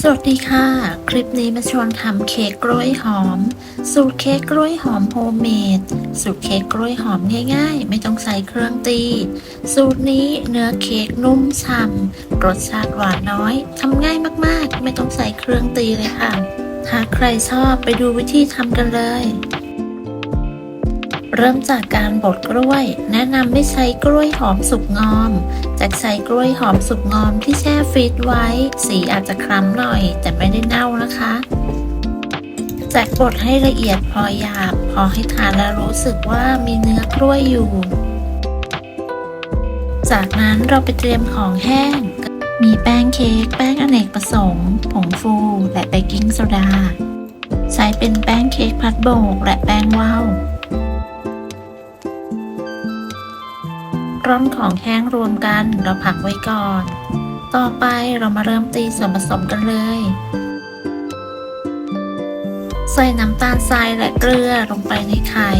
สวัสดีค่ะ คลิปนี้มาชวนทำเค้กกล้วยหอม สูตรเค้กกล้วยหอมโฮมเมด สูตรเค้กกล้วยหอมง่ายๆ ไม่ต้องใส่เครื่องตี สูตรนี้เนื้อเค้กนุ่มฉ่ำรสชาติหวานน้อยทำง่ายมากๆ ไม่ต้องใส่เครื่องตีเลยค่ะ ถ้าใครชอบไปดูวิธีทำกันเลย เริ่มจากการบดกล้วย แนะนำไม่ใช้กล้วยหอมสุกงอมแต่ใช้กล้วยหอมสุกงอมที่แช่ฟรีซไว้ สีอาจจะคล้ำหน่อยแต่ไม่ได้เน่านะคะแจกบดให้ละเอียดพอหยาบ พอให้ทานแล้วรู้สึกว่ามีเนื้อกล้วยอยู่ จากนั้นเราไปเตรียมของแห้ง มีแป้งเค้ก แป้งอเนกประสงค์ ผงฟูและเบกกิ้งโซดา ใช้เป็นแป้งเค้กพัดโบกและแป้งว่าวร่อนของแห้งรวมกันเราพักไว้ก่อน ต่อไปเรามาเริ่มตีส่วนผสมกันเลย ใส่น้ำตาลทรายและเกลือลงไปในไข่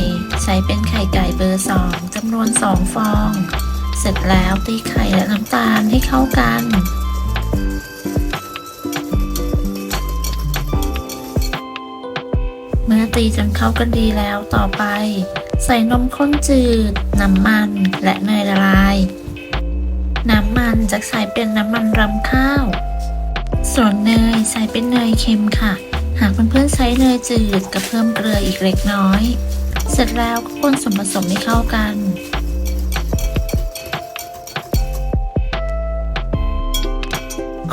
ใช้เป็นไข่ไก่เบอร์2จำนวน2ฟอง เสร็จแล้วตีไข่และน้ำตาลให้เข้ากัน เมื่อตีจนเข้ากันดีแล้วต่อไปใส่นมข้นจืด น้ำมันและเนยละลาย น้ำมันจะใส่เป็นน้ำมันรำข้าว ส่วนเนยใส่เป็นเนยเค็มค่ะ หากเพื่อนๆใช้เนยจืดก็เพิ่มเกลืออีกเล็กน้อย เสร็จแล้วก็คนส่วนผสมให้เข้ากัน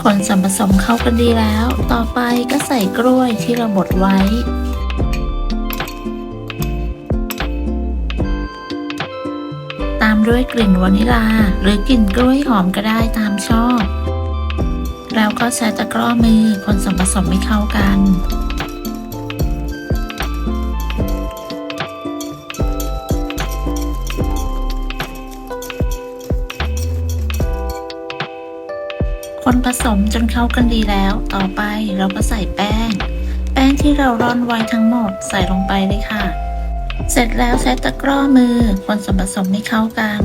คนส่วนผสมเข้ากันดีแล้ว ต่อไปก็ใส่กล้วยที่เราบดไว้ตามด้วยกลิ่นวานิลาหรือกลิ่นกล้วยหอมก็ได้ตามชอบ แล้วก็ใช้ตะกร้อมือคนส่วนผสมให้เข้ากัน คนผสมจนเข้ากันดีแล้ว ต่อไปเราก็ใส่แป้งที่เราร่อนไว้ทั้งหมดใส่ลงไปเลยค่ะ เสร็จแล้วใช้ตะกร้อมือคนส่วนผสมให้เข้ากัน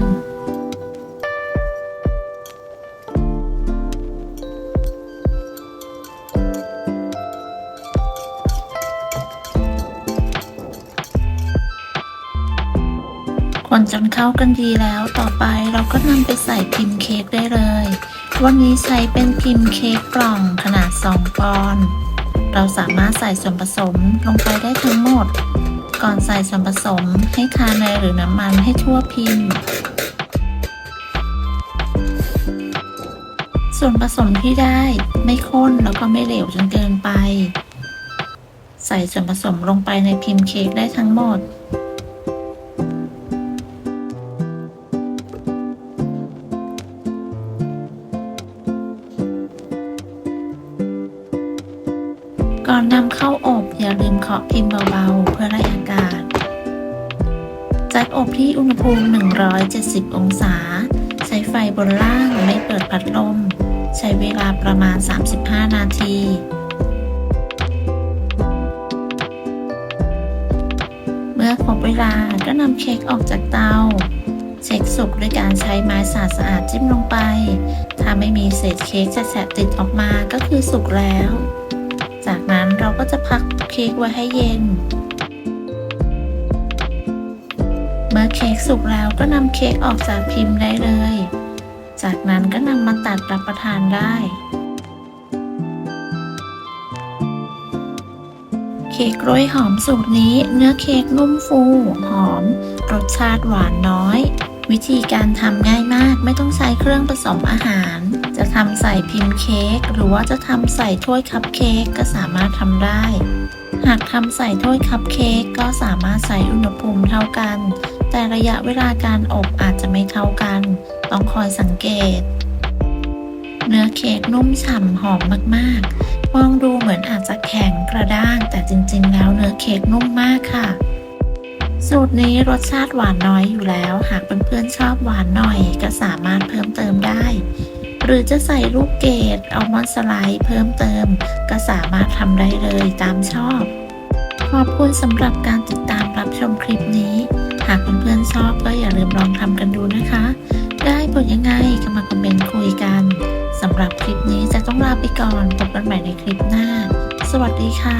คนจนเข้ากันดีแล้วต่อไปเราก็นำไปใส่พิมพ์เค้กได้เลย วันนี้ใช้เป็นพิมพ์เค้กกล่องขนาด2ปอนด์เราสามารถใส่ส่วนผสมลงไปได้ทั้งหมด ก่อนใส่ส่วนผสมให้ทาเนยหรือน้ำมันให้ทั่วพิมพ์ ส่วนผสมที่ได้ไม่ข้นแล้วก็ไม่เหลวจนเกินไป ใส่ส่วนผสมลงไปในพิมพ์เค้กได้ทั้งหมดก่อนนำเข้าอบอย่าลืมเคาะพิมพ์เบาๆเพื่อไล่อากาศจัดอบที่อุณหภูมิ170องศาใช้ไฟบนล่างไม่เปิดพัดลมใช้เวลาประมาณ35นาทีเมื่อครบเวลาก็นำเค้กออกจากเตาเช็คสุกด้วยการใช้ไม้สะอาดจิ้มลงไปถ้าไม่มีเศษเค้กแฉะติดออกมาก็คือสุกแล้วจากนั้นเราก็จะพักเค้กไว้ให้เย็นเมื่อเค้กสุกแล้วก็นำเค้กออกจากพิมพ์ได้เลยจากนั้นก็นำมาตัดรับประทานได้เค้กกล้วยหอมสูตรนี้เนื้อเค้กนุ่มฟูหอมรสชาติหวานน้อยวิธีการทำง่ายมากไม่ต้องใช้เครื่องผสมอาหารจะทำใส่พิมพ์เค้กหรือว่าจะทำใส่ถ้วยคัพเค้กก็สามารถทำได้หากทำใส่ถ้วยคัพเค้กก็สามารถใส่อุณหภูมิเท่ากันแต่ระยะเวลาการอบอาจจะไม่เท่ากันต้องคอยสังเกตเนื้อเค้กนุ่มฉ่ำหอมมากๆมองดูเหมือนอาจจะแข็งกระด้างแต่จริงๆแล้วเนื้อเค้กนุ่มมากค่ะสูตรนี้รสชาติหวานน้อยอยู่แล้วหากเพื่อนๆชอบหวานหน่อยก็สามารถเพิ่มเติมได้หรือจะใส่ลูกเกดอัลมอนด์สไลด์เพิ่มเติมก็สามารถทำได้เลยตามชอบขอบคุณสำหรับการติดตามรับชมคลิปนี้หากเพื่อนๆชอบก็อย่าลืมลองทำกันดูนะคะได้ผลยังไงก็มาคอมเมนต์คุยกัน สำหรับคลิปนี้จะต้องลาไปก่อนพบกันใหม่ในคลิปหน้า สวัสดีค่ะ